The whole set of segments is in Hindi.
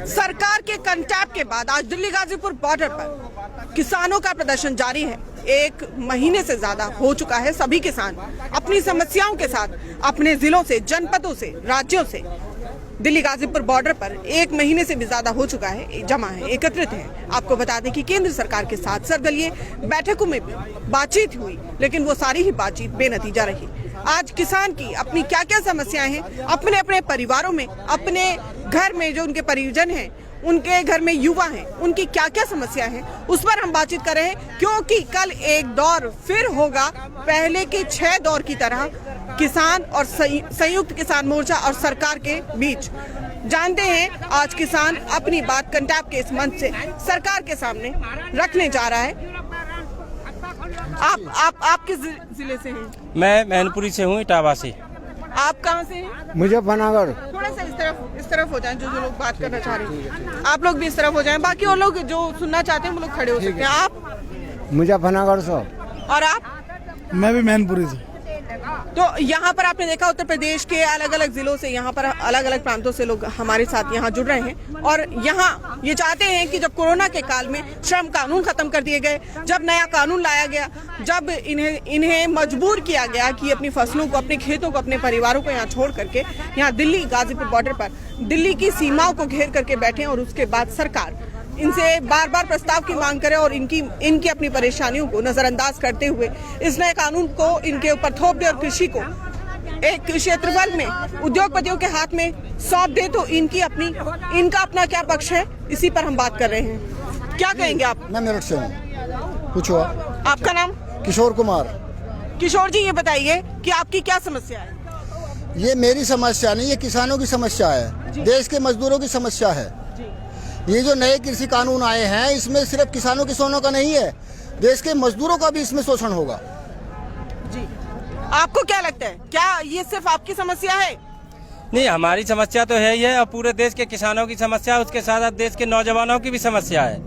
सरकार के कंटैप के बाद आज दिल्ली गाजीपुर बॉर्डर पर किसानों का प्रदर्शन जारी है। एक महीने से ज्यादा हो चुका है। सभी किसान अपनी समस्याओं के साथ अपने जिलों से, जनपदों से, राज्यों से दिल्ली गाजीपुर बॉर्डर पर एक महीने से भी ज्यादा हो चुका है, जमा है, एकत्रित है। आपको बता दें कि केंद्र सरकार के साथ सर्वदलीय बैठकों में भी बातचीत हुई, लेकिन वो सारी ही बातचीत बेनतीजा रही। आज किसान की अपनी क्या क्या समस्याएं हैं, अपने अपने परिवारों में, अपने घर में जो उनके परिजन हैं, उनके घर में युवा हैं, उनकी क्या क्या समस्या है, उस पर हम बातचीत कर रहे हैं। क्योंकि कल एक दौर फिर होगा, पहले के 6 दौर की तरह, किसान और संयुक्त किसान मोर्चा और सरकार के बीच। जानते हैं आज किसान अपनी बात कंटैप के इस मंच से सरकार के सामने रखने जा रहा है। आप किस जिले से हैं? मैं मैनपुरी से हूँ, इटावा से। आप कहाँ से हैं? मुजफ्फरनगर। थोड़ा सा इस तरफ हो जाएं, जो लोग बात करना चाह रहे हैं। आप लोग भी इस तरफ हो जाएं, बाकी और लोग जो सुनना चाहते हैं वो लोग खड़े हो सकते हैं। आप? मुजफ्फरनगर से। और आप? मैं भी मैनपुरी से। तो यहाँ पर आपने देखा उत्तर प्रदेश के अलग अलग जिलों से, यहाँ पर अलग अलग प्रांतों से लोग हमारे साथ यहाँ जुड़ रहे हैं और यहाँ ये चाहते हैं कि जब कोरोना के काल में श्रम कानून खत्म कर दिए गए, जब नया कानून लाया गया, जब इन्हें मजबूर किया गया कि अपनी फसलों को, अपने खेतों को, अपने परिवारों को यहाँ छोड़ करके यहाँ दिल्ली गाजीपुर बॉर्डर पर दिल्ली की सीमाओं को घेर करके बैठे और उसके बाद सरकार इनसे बार बार प्रस्ताव की मांग करे और इनकी अपनी परेशानियों को नजरअंदाज करते हुए इस नए कानून को इनके ऊपर थोप दे और कृषि को एक क्षेत्रफल में उद्योगपतियों के हाथ में सौंप दे। तो इनका अपना क्या पक्ष है, इसी पर हम बात कर रहे हैं। क्या कहेंगे आप? मैं मेरठ से हूँ। पूछो। आपका नाम? किशोर कुमार। किशोर जी, ये बताइए कि आपकी क्या समस्या है? ये मेरी समस्या नहीं, ये किसानों की समस्या है, देश के मजदूरों की समस्या है। ये जो नए कृषि कानून आए हैं, इसमें सिर्फ किसानों किसानों का नहीं है, देश के मजदूरों का भी इसमें शोषण होगा। जी, आपको क्या लगता है, क्या ये सिर्फ आपकी समस्या है? नहीं, हमारी समस्या तो है ही है और पूरे देश के किसानों की समस्या, उसके साथ साथ देश के नौजवानों की भी समस्या है।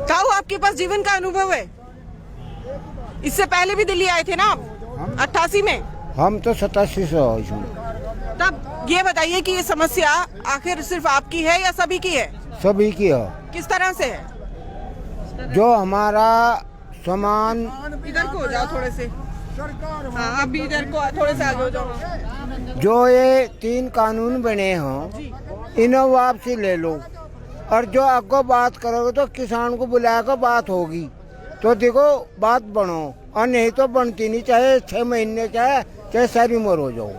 ताऊ, आपके पास जीवन का अनुभव है? इससे पहले भी दिल्ली आए थे ना आप? 88 में? हम तो 87 से हो। तब ये बताइए कि ये समस्या आखिर सिर्फ आपकी है या सभी की है? सभी की है। किस तरह से है? जो हमारा सामान, इधर को हो जाओ थोड़े से। हाँ, अभी इधर को थोड़े से आगे हो जाओ। जो ये 3 कानून बने हों, इन्हें वापसी ले लो और जो आपको बात करोगे तो किसान को बुलाकर बात होगी, तो देखो बात बनो, और नहीं तो बनती नहीं, चाहे 6 महीने चाहे सारी उम्र हो जाओ।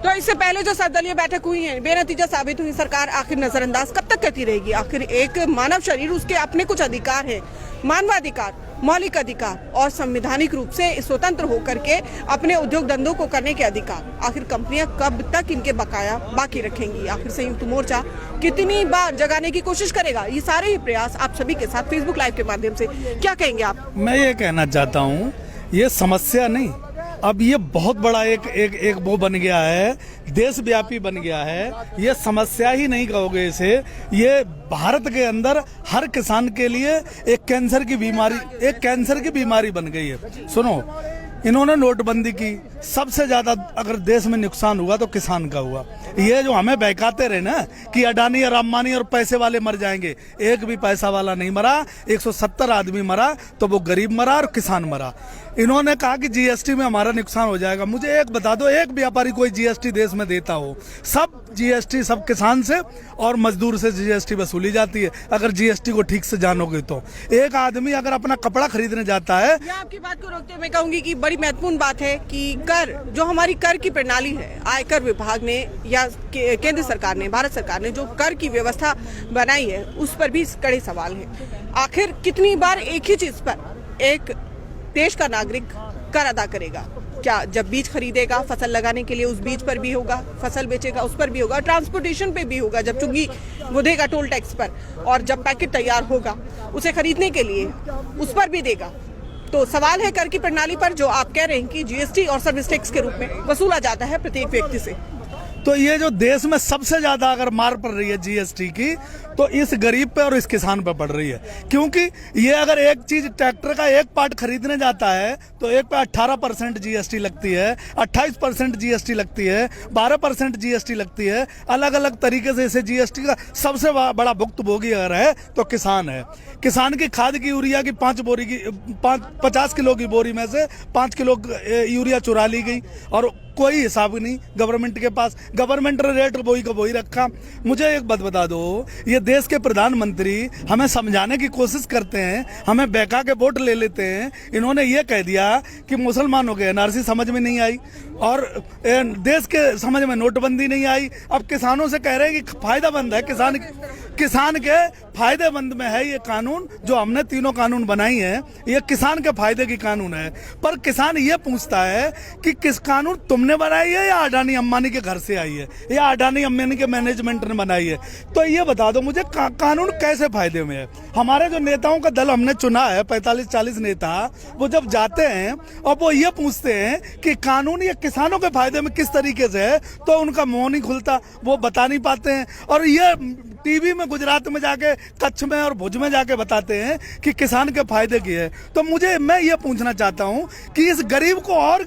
तो इससे पहले जो सर्वदलीय बैठक हुई है, बेनतीजा साबित हुई, सरकार आखिर नजरअंदाज कब तक करती रहेगी? आखिर एक मानव शरीर, उसके अपने कुछ अधिकार है, मानवाधिकार, मौलिक अधिकार और संवैधानिक रूप से स्वतंत्र होकर के अपने उद्योग धंधों को करने के अधिकार। आखिर कंपनियां कब तक इनके बकाया बाकी रखेंगी? आखिर संयुक्त मोर्चा कितनी बार जगाने की कोशिश करेगा? ये सारे ही प्रयास आप सभी के साथ फेसबुक लाइव के माध्यम से क्या कहेंगे आप? मैं ये कहना चाहता हूँ, ये समस्या नहीं, अब ये बहुत बड़ा एक वो बन गया है, देशव्यापी बन गया है। ये समस्या ही नहीं कहोगे इसे, ये भारत के अंदर हर किसान के लिए एक कैंसर की बीमारी बन गई है। सुनो, इन्होंने नोटबंदी की, सबसे ज्यादा अगर देश में नुकसान हुआ तो किसान का हुआ। ये जो हमें बहकाते रहे ना कि अडानी और अंबानी और पैसे वाले मर जाएंगे, एक भी पैसा वाला नहीं मरा। 170 आदमी मरा तो वो गरीब मरा और किसान मरा। इन्होंने कहा कि जीएसटी में हमारा नुकसान हो जाएगा। मुझे एक बता दो, एक व्यापारी कोई जीएसटी देश में देता हो? सब जीएसटी सब किसान से और मजदूर से जीएसटी वसूली जाती है। अगर जीएसटी को ठीक से जानोगे तो एक आदमी अगर अपना कपड़ा खरीदने जाता है। आपकी बात को रोकते हुए मैं कहूंगी कि बड़ी महत्वपूर्ण बात है कि कर, जो हमारी कर की प्रणाली है, आयकर विभाग ने या केंद्र सरकार ने, भारत सरकार ने जो कर की व्यवस्था बनाई है, उस पर भी कड़े सवाल हैं। आखिर कितनी बार एक ही चीज पर एक देश का नागरिक कर अदा करेगा? क्या जब बीज खरीदेगा फसल लगाने के लिए, उस बीज पर भी होगा, फसल बेचेगा उस पर भी होगा, ट्रांसपोर्टेशन पे भी होगा, जब चुंगी वो देगा टोल टैक्स पर, और जब पैकेट तैयार होगा उसे खरीदने के लिए उस पर भी देगा। तो सवाल है कर की प्रणाली पर, जो आप कह रहे हैं कि जीएसटी और सर्विस टैक्स के रूप में वसूला जाता है प्रत्येक व्यक्ति से। तो ये जो देश में सबसे ज्यादा अगर मार पड़ रही है जीएसटी की, तो इस गरीब पे और इस किसान पे पड़ रही है। क्योंकि ये अगर एक चीज ट्रैक्टर का एक पार्ट खरीदने जाता है तो एक पे 18% जीएसटी लगती है, 28% जीएसटी लगती है, 12% जीएसटी लगती है। अलग अलग तरीके से इसे जीएसटी का सबसे बड़ा भुक्तभोगी अगर है तो किसान है। किसान की खाद की यूरिया की 50 किलो की बोरी में से 5 किलो यूरिया चुरा ली गई और कोई हिसाब नहीं गवर्नमेंट के पास। गवर्नमेंट ने रेट वही का वही रखा। मुझे एक बात बता दो, ये देश के प्रधानमंत्री हमें समझाने की कोशिश करते हैं, हमें बहका के वोट ले लेते हैं। इन्होंने ये कह दिया कि मुसलमानों के एनआरसी समझ में नहीं आई और देश के समझ में नोटबंदी नहीं आई। अब किसानों से कह रहे हैं कि फायदेमंद है, किसान के फायदेमंद में है ये कानून। जो हमने तीनों कानून बनाई है ये किसान के फायदे की कानून है। पर किसान ये पूछता है कि किस कानून तुमने बनाई है या अडानी अंबानी के घर से आई है या अडानी अंबानी के मैनेजमेंट ने बनाई है। तो ये बता दो मुझे कानून कैसे फायदे में है। हमारे जो नेताओं का दल हमने चुना है 45-40 नेता, वो जब जाते हैं और वो ये पूछते हैं कि कानून ये किसानों के फायदे में किस तरीके से है, तो उनका मुंह नहीं खुलता, वो बता नहीं पाते हैं। और ये टीवी में गुजरात में जाके कच्छ में और भुज में जाके बताते हैं कि किसान के फायदे की है। तो मैं ये पूछना चाहता हूं कि इस गरीब को और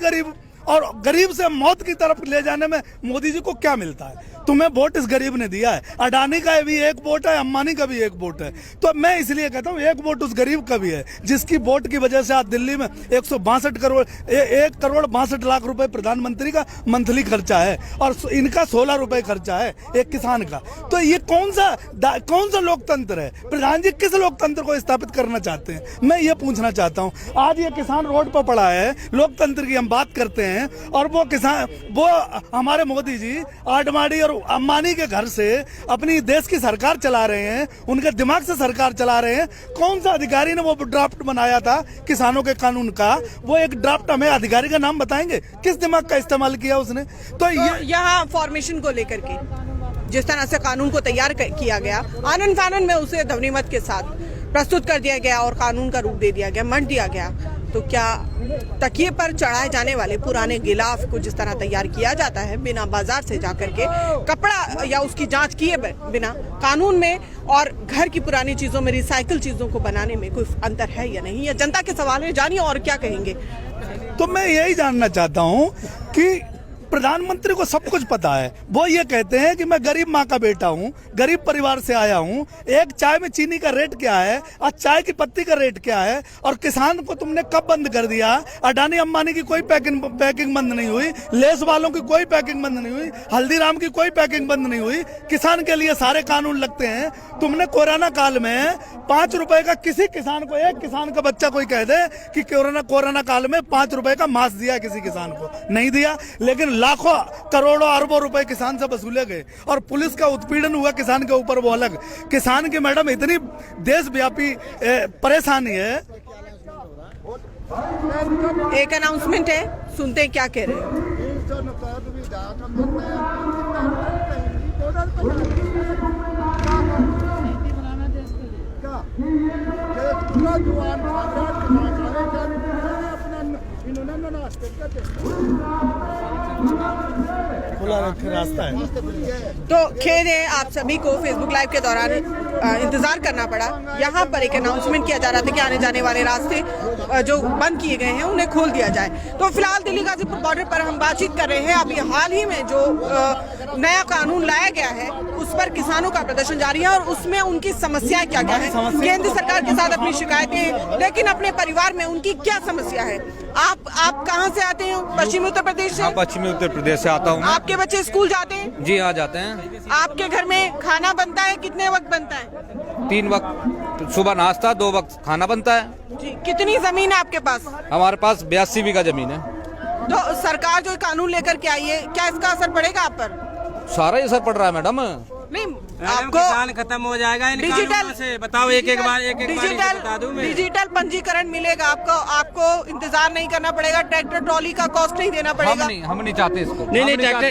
गरीब से मौत की तरफ ले जाने में मोदी जी को क्या मिलता है? तुम्हें वोट इस गरीब ने दिया है, अडानी का भी एक वोट है, अंबानी का भी एक वोट है। तो मैं इसलिए कहता हूँ एक वोट उस गरीब का भी है जिसकी वोट की वजह से आज दिल्ली में 1 करोड़ 62 लाख रुपए प्रधानमंत्री का मंथली खर्चा है और इनका 16 रुपए खर्चा है एक किसान का। तो ये कौन सा लोकतंत्र है? प्रधान जी किस लोकतंत्र को स्थापित करना चाहते हैं? मैं ये पूछना चाहता हूँ। आज ये किसान रोड पर पड़ा है, लोकतंत्र की हम बात करते हैं और वो हमारे मोदी जी आडवाणी और अंबानी के घर से अपनी देश की सरकार चला रहे हैं, उनके दिमाग से सरकार चला रहे हैं। कौन सा अधिकारी ने वो ड्राफ्ट बनाया था किसानों के कानून का? वो एक ड्राफ्ट हमें अधिकारी का नाम बताएंगे? किस दिमाग का इस्तेमाल किया उसने? तो यहाँ फॉर्मेशन को लेकर के जिस तरह से कानून को तैयार किया गया, आनन फानन में उसे ध्वनिमत के साथ प्रस्तुत कर दिया गया और कानून का रूप दे दिया गया, मंड दिया गया। तो क्या तकिए पर चढ़ाए जाने वाले पुराने गिलाफ को जिस तरह तैयार किया जाता है बिना बाजार से जाकर के कपड़ा या उसकी जांच किए बिना कानून में और घर की पुरानी चीजों में रिसाइकिल चीजों को बनाने में कोई अंतर है या नहीं? या जनता के सवाल है, जानिए और क्या कहेंगे। तो मैं यही जानना चाहता हूँ कि प्रधानमंत्री को सब कुछ पता है। वो ये कहते हैं कि मैं गरीब माँ का बेटा हूँ, गरीब परिवार से आया हूँ, एक चाय में चीनी का रेट क्या है और चाय की पत्ती का रेट क्या है, और किसान को तुमने कब बंद कर दिया? अडानी अंबानी की कोई पैकिंग बंद नहीं हुई, लेस वालों की कोई पैकिंग बंद नहीं हुई, हल्दीराम की कोई पैकिंग बंद नहीं हुई। किसान के लिए सारे कानून लगते हैं। तुमने कोरोना काल में 5 रुपए का किसी किसान को, एक किसान का बच्चा कोई कह दे कि कोरोना काल में 5 रुपए का मांस दिया किसी किसान को? नहीं दिया। लेकिन लाखों करोड़ों अरबों रुपए किसान से वसूले गए और पुलिस का उत्पीड़न हुआ किसान के ऊपर, वो अलग। किसान की मैडम इतनी देशव्यापी परेशानी है। एक अनाउंसमेंट है, सुनते हैं क्या कह रहे हैं। खुला रास्ता है। तो खेद है आप सभी को फेसबुक लाइव के दौरान इंतजार करना पड़ा। यहाँ पर एक अनाउंसमेंट किया जा रहा था कि आने जाने वाले रास्ते जो बंद किए गए हैं उन्हें खोल दिया जाए। तो फिलहाल दिल्ली गाजीपुर बॉर्डर पर हम बातचीत कर रहे हैं। अभी हाल ही में जो नया कानून लाया गया है उस पर किसानों का प्रदर्शन जारी है और उसमें उनकी समस्याएं क्या क्या है, केंद्र सरकार के साथ अपनी शिकायतें, लेकिन अपने परिवार में उनकी क्या समस्या है। आप कहाँ से आते हैं? पश्चिमी उत्तर प्रदेश से? पश्चिमी उत्तर प्रदेश से आता हूँ। आपके बच्चे स्कूल जाते हैं? जी हाँ, जाते हैं। आपके घर में खाना बनता है? कितने वक्त बनता है? 3 वक्त, सुबह नाश्ता, 2 वक्त खाना बनता है। जी। कितनी जमीन है आपके पास? हमारे पास 82 बीघा जमीन है। तो सरकार जो कानून लेकर के आई है, क्या इसका असर पड़ेगा आप पर? सारा ही असर पड़ रहा है मैडम। नहीं, आपको किसान खत्म हो जाएगा इन कानूनों से। बताओ एक बार बता दूं मैं। डिजिटल पंजीकरण मिलेगा आपको इंतजार नहीं करना पड़ेगा, ट्रैक्टर ट्रॉली का कॉस्ट नहीं देना पड़ेगा। हम नहीं चाहते इसको। नहीं ट्रैक्टर,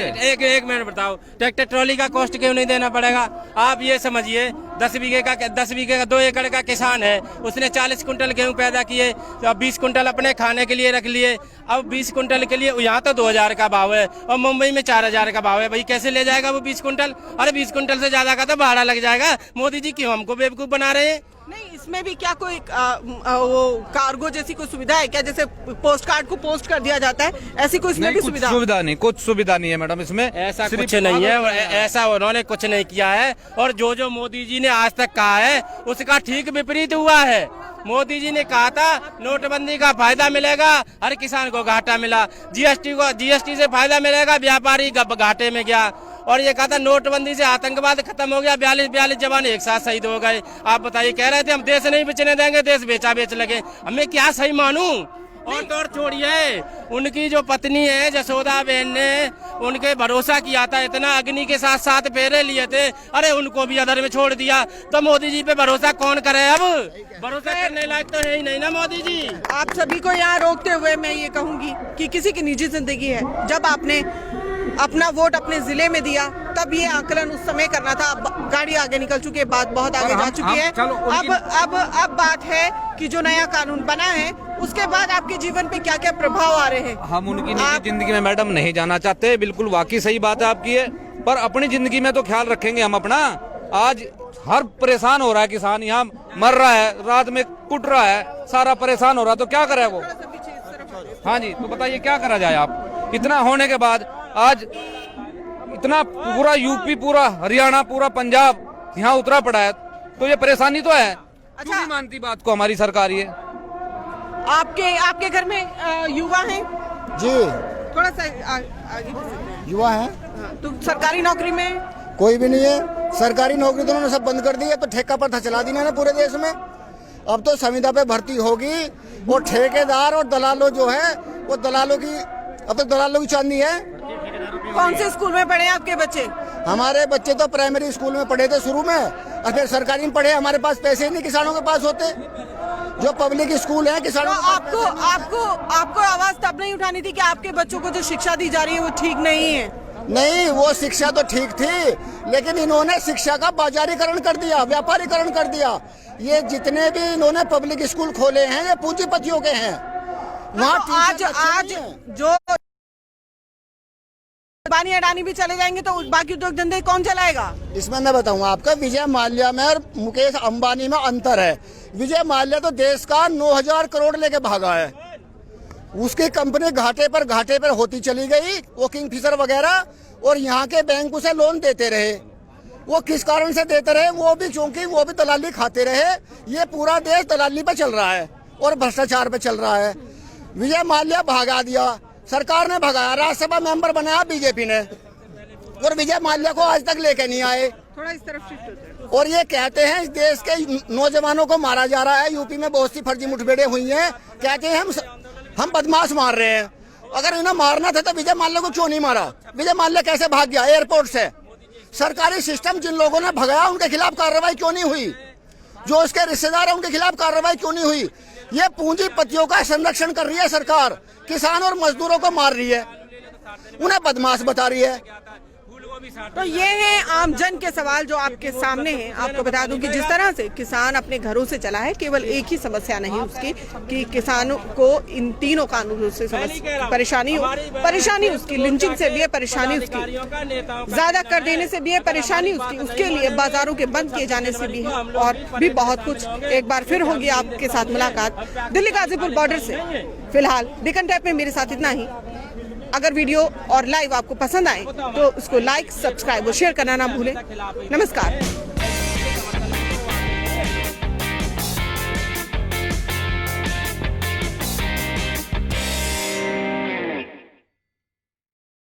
एक मिनट बताओ, ट्रैक्टर ट्रॉली का कॉस्ट क्यों नहीं देना पड़ेगा? आप ये समझिए 10 बीघे का 2 एकड़ का किसान है, उसने 40 कुंटल गेहूं पैदा किए, तो अब 20 कुंटल अपने खाने के लिए रख लिए। अब 20 कुंटल के लिए यहाँ तो 2000 का भाव है और मुंबई में 4000 का भाव है। भाई कैसे ले जाएगा वो 20 कुंटल? अरे 20 कुंटल से ज्यादा का तो भाड़ा लग जाएगा। मोदी जी क्यों हमको बेवकूफ बना रहे हैं? नहीं, इसमें भी क्या कोई वो कार्गो जैसी कोई सुविधा है क्या? जैसे पोस्ट कार्ड को पोस्ट कर दिया जाता है, ऐसी कोई इसमें भी कुछ सुविधा? कुछ सुविधा नहीं है मैडम इसमें। ऐसा कुछ नहीं है, ऐसा उन्होंने कुछ नहीं किया है। और जो मोदी जी ने आज तक कहा है उसका ठीक विपरीत हुआ है। मोदी जी ने कहा था नोटबंदी का फायदा मिलेगा, हर किसान को घाटा मिला। जीएसटी से फायदा मिलेगा, व्यापारी घाटे में गया। और ये कहा था नोटबंदी से आतंकवाद खत्म हो गया, 42 जवान एक साथ शहीद हो गए। आप बताइए, कह रहे थे हम देश नहीं बेचने देंगे, देश बेच लगे। हमें क्या सही मानूं? और तो और छोड़िए, उनकी जो पत्नी है जसोदा बहन ने उनके भरोसा किया था, इतना अग्नि के साथ 7 फेरे लिए थे, अरे उनको भी अधर में छोड़ दिया। तो मोदी जी पे भरोसा कौन करे? अब भरोसा करने लायक तो है ही नहीं ना मोदी जी। आप सभी को यहाँ रोकते हुए मैं ये कहूंगी कि किसी की निजी जिंदगी है। जब आपने अपना वोट अपने जिले में दिया तब ये आकलन उस समय करना था। अब गाड़ी आगे निकल चुकी है, बात बहुत आगे जा चुकी है। अब बात है कि जो नया कानून बना है उसके बाद आपके जीवन पे क्या क्या प्रभाव आ रहे हैं। हम उनकी निजी जिंदगी में मैडम नहीं जाना चाहते, बिल्कुल वाकई सही बात है आपकी है, पर अपनी जिंदगी में तो ख्याल रखेंगे हम अपना। आज हर परेशान हो रहा है किसान, यहाँ मर रहा है, रात में कुट रहा है, सारा परेशान हो रहा है, तो क्या करे वो? हाँ जी, तो बताइए क्या करा जाए? आप इतना होने के बाद आज इतना पूरा यूपी, पूरा हरियाणा, पूरा पंजाब यहाँ उतरा पड़ा है, तो ये परेशानी तो है। क्यों नहीं मानती बात को हमारी सरकार? ये आपके घर में युवा हैं? जी, थोड़ा सा आगे युवा है। तो सरकारी नौकरी में कोई भी नहीं है। सरकारी नौकरी तो उन्होंने सब बंद कर दी है, तो ठेका पर था चला दी ना पूरे देश में। अब तो संविदा पे भर्ती होगी। वो ठेकेदार और दलालों जो है, वो दलालों की, अब तो दलालों की चांदी है। कौन से स्कूल में पढ़े आपके बच्चे? हमारे बच्चे तो प्राइमरी स्कूल में पढ़े थे शुरू में, और फिर सरकारी में पढ़े। हमारे पास पैसे ही नहीं किसानों के पास होते। जो पब्लिक स्कूल है किसानों तो आपको आवाज तब नहीं उठानी थी कि आपके बच्चों को जो शिक्षा दी जा रही है वो ठीक नहीं है? नहीं, वो शिक्षा तो ठीक थी, लेकिन इन्होंने शिक्षा का बाजारीकरण कर दिया, व्यापारीकरण कर दिया। ये जितने भी इन्होंने पब्लिक स्कूल खोले हैं ये पूंजीपतियों के हैं। वहाँ आज जो अंबानी अडानी भी चले जाएंगे तो बाकी उद्योग धंधे कौन चलाएगा? इसमें मैं बताऊंगा आपका, विजय माल्या में और मुकेश अंबानी में अंतर है। विजय माल्या तो देश का 9000 करोड़ लेके भागा है, उसकी कंपनी घाटे पर होती चली गई, वो किंगफिशर वगैरह, और यहाँ के बैंक उसे लोन देते रहे। वो किस कारण से देते रहे? वो भी क्योंकि वो भी दलाली खाते रहे। ये पूरा देश दलाली पे चल रहा है और भ्रष्टाचार पे चल रहा है। विजय माल्या भगा दिया, सरकार ने भगाया, राज्यसभा मेंबर बनाया बीजेपी ने, और विजय माल्या को आज तक लेके नहीं आए। थोड़ा इस तरफ शिफ्ट होते हैं। और ये कहते हैं इस देश के नौजवानों को मारा जा रहा है। यूपी में बहुत सी फर्जी मुठभेड़ें हुई हैं, कहते हैं हम बदमाश मार रहे हैं। अगर इन्हें मारना था तो विजय माल्या को क्यों नहीं मारा? विजय माल्या कैसे भाग गया एयरपोर्ट से? सरकारी सिस्टम जिन लोगों ने भगाया उनके खिलाफ कार्रवाई क्यों नहीं हुई? जो उसके रिश्तेदार हैं उनके खिलाफ कार्रवाई क्यों नहीं हुई? ये पूंजीपतियों का संरक्षण कर रही है सरकार, किसान और मजदूरों को मार रही है, उन्हें बदमाश बता रही है। तो ये है आमजन के सवाल जो आपके सामने हैं। आपको बता दूं कि जिस तरह से किसान अपने घरों से चला है, केवल एक ही समस्या नहीं उसकी कि किसानों को इन तीनों कानूनों से परेशानी उसकी लिंचिंग से भी है, परेशानी उसकी ज्यादा कर देने से भी है, परेशानी उसके लिए बाजारों के बंद किए जाने से भी है, और भी बहुत कुछ। एक बार फिर होगी आपके साथ मुलाकात दिल्ली गाजीपुर बॉर्डर से। फिलहाल डेक्कन टैप में मेरे साथ इतना ही। अगर वीडियो और लाइव आपको पसंद आए तो उसको लाइक, सब्सक्राइब और शेयर करना ना भूलें। नमस्कार।